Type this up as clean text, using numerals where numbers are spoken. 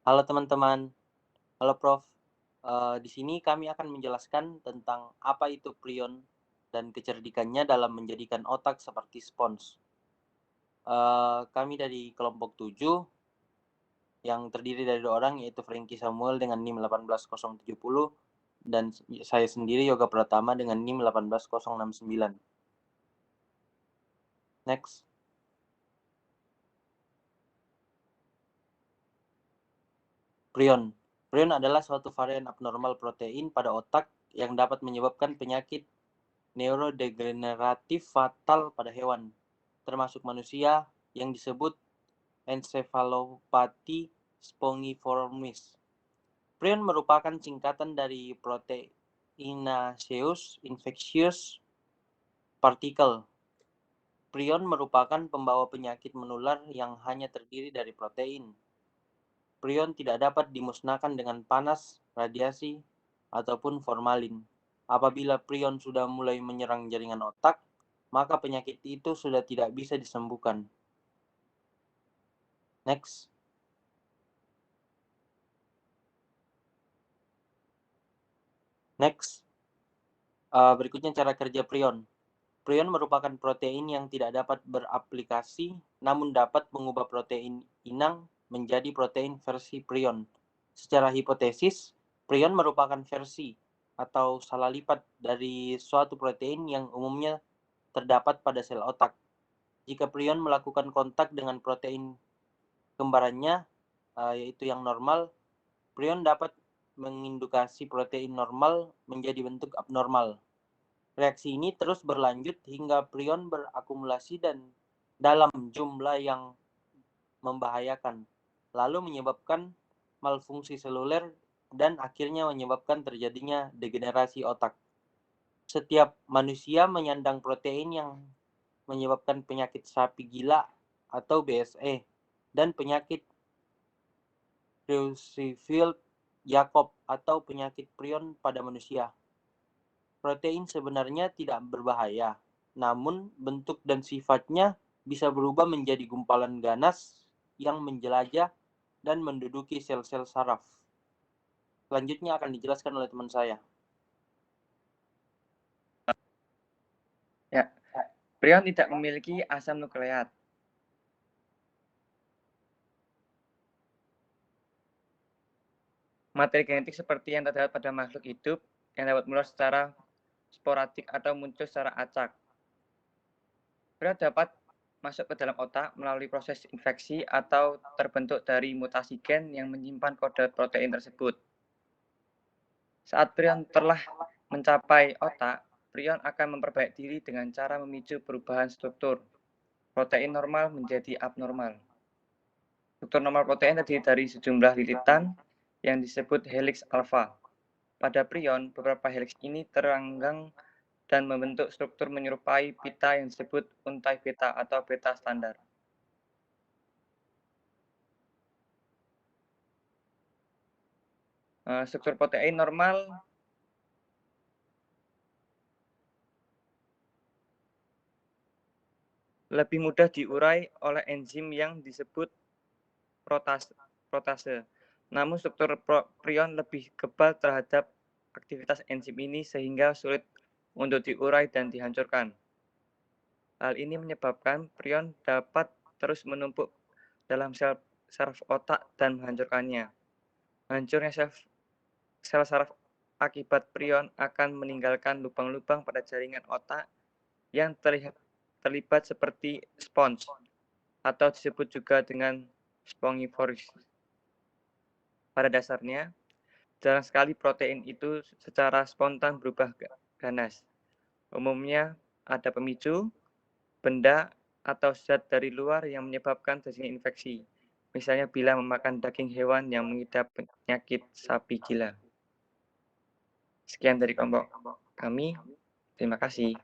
Halo teman-teman, halo Prof. Di sini kami akan menjelaskan tentang apa itu prion dan kecerdikannya dalam menjadikan otak seperti spons. Kami dari kelompok 7 yang terdiri dari 2 orang yaitu Frankie Samuel dengan NIM 18070 dan saya sendiri Yoga Pratama dengan NIM 18069. Next. Prion. Prion adalah suatu varian abnormal protein pada otak yang dapat menyebabkan penyakit neurodegeneratif fatal pada hewan, termasuk manusia, yang disebut encephalopathy spongiformis. Prion merupakan singkatan dari proteinaceous infectious particle. Prion merupakan pembawa penyakit menular yang hanya terdiri dari protein. Prion tidak dapat dimusnahkan dengan panas, radiasi, ataupun formalin. Apabila prion sudah mulai menyerang jaringan otak, maka penyakit itu sudah tidak bisa disembuhkan. Next. Berikutnya cara kerja prion. Prion merupakan protein yang tidak dapat beraplikasi, namun dapat mengubah protein inang menjadi protein versi prion. Secara hipotesis, prion merupakan versi atau salah lipat dari suatu protein yang umumnya terdapat pada sel otak. Jika prion melakukan kontak dengan protein kembarannya, yaitu yang normal, prion dapat mengindukasi protein normal menjadi bentuk abnormal. Reaksi ini terus berlanjut hingga prion berakumulasi dan dalam jumlah yang membahayakan, lalu menyebabkan malfungsi seluler dan akhirnya menyebabkan terjadinya degenerasi otak. Setiap manusia menyandang protein yang menyebabkan penyakit sapi gila atau BSE dan penyakit Creutzfeldt-Jakob atau penyakit prion pada manusia. Protein sebenarnya tidak berbahaya, namun bentuk dan sifatnya bisa berubah menjadi gumpalan ganas yang menjelajah dan menduduki sel-sel saraf. Selanjutnya akan dijelaskan oleh teman saya. Ya, prion tidak memiliki asam nukleat. Materi genetik seperti yang terdapat pada makhluk hidup yang dapat menular secara sporadik atau muncul secara acak. Prion dapat masuk ke dalam otak melalui proses infeksi atau terbentuk dari mutasi gen yang menyimpan kode protein tersebut. Saat prion telah mencapai otak, prion akan memperbaiki diri dengan cara memicu perubahan struktur protein normal menjadi abnormal. Struktur normal protein terdiri dari sejumlah lilitan yang disebut helix alfa. Pada prion, beberapa helix ini teranggang dan membentuk struktur menyerupai pita yang disebut untai beta atau beta standar. Struktur protein normal lebih mudah diurai oleh enzim yang disebut protase. Namun struktur prion lebih kebal terhadap aktivitas enzim ini sehingga sulit untuk diurai dan dihancurkan. Hal ini menyebabkan prion dapat terus menumpuk dalam sel saraf otak dan menghancurkannya. Hancurnya sel saraf akibat prion akan meninggalkan lubang-lubang pada jaringan otak yang terlibat seperti spons atau disebut juga dengan spongiformis. Pada dasarnya, jarang sekali protein itu secara spontan berubah ganas. Umumnya ada pemicu, benda, atau zat dari luar yang menyebabkan terjadinya infeksi. Misalnya bila memakan daging hewan yang mengidap penyakit sapi gila. Sekian dari kelompok kami. Terima kasih.